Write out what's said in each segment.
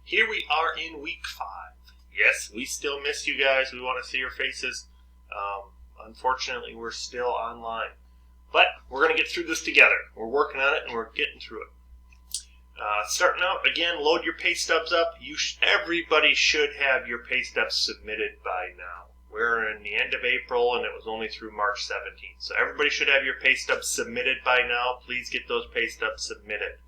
Here we are in week 5. Yes, we still miss you guys. We want to see your faces. Unfortunately, we're still online. But we're going to get through this together. We're working on it, and we're getting through it. Starting out, again, load your pay stubs up. Everybody should have your pay stubs submitted by now. We're in the end of April, and it was only through March 17th. So everybody should have your pay stubs submitted by now. Please get those pay stubs submitted.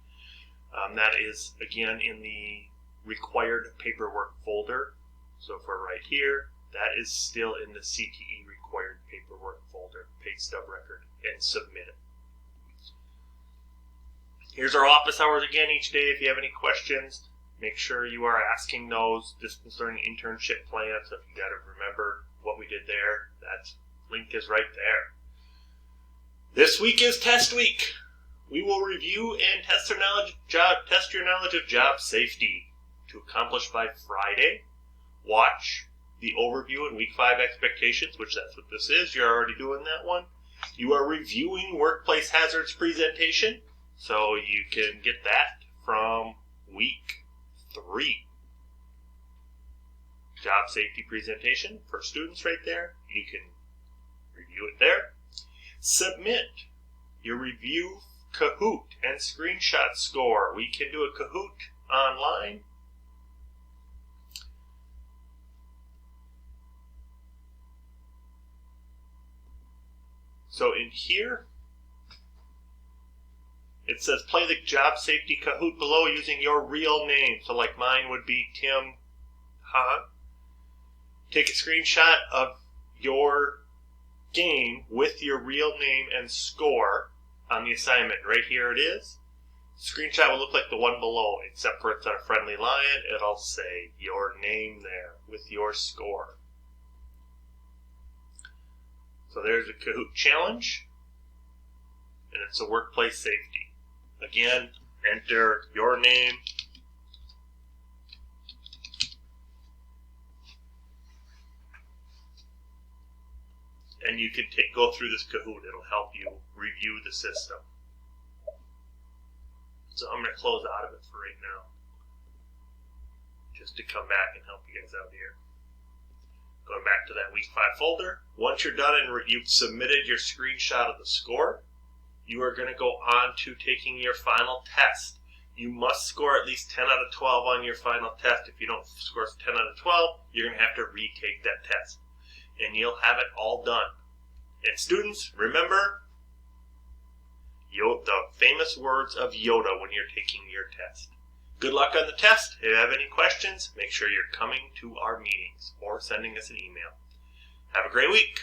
That is, again, in the required paperwork folder. So if we're right here, that is still in the CTE required paperwork folder, pay stub record, and submit it. Here's our office hours again each day. If you have any questions, make sure you are asking those. Distance learning internship plans. So if you got to remember what we did there, that link is right there. This week is test week. We will review and test your knowledge of job safety. To accomplish by Friday, watch the overview and week 5 expectations, which that's what this is. You're already doing that one. You are reviewing workplace hazards presentation, so you can get that from week 3. Job safety presentation for students right there. You can review it there. Submit your review Kahoot and screenshot score. We can do a Kahoot online. So in here, it says play the job safety Kahoot below using your real name. So like mine would be Tim Hahn. Take a screenshot of your game with your real name and score on the assignment. Right here it is. Screenshot will look like the one below, except for it's on a friendly lion. It'll say your name there with your score. So there's a Kahoot challenge, and it's a workplace safety. Again, enter your name, and you can go through this Kahoot. It'll help you review the system. So I'm going to close out of it for right now, just to come back and help you guys out here. Going back to that week 5 folder. Once you're done and you've submitted your screenshot of the score, you are going to go on to taking your final test. You must score at least 10 out of 12 on your final test. If you don't score 10 out of 12, you're going to have to retake that test. And you'll have it all done. And students, remember the famous words of Yoda when you're taking your test. Good luck on the test. If you have any questions, make sure you're coming to our meetings or sending us an email. Have a great week.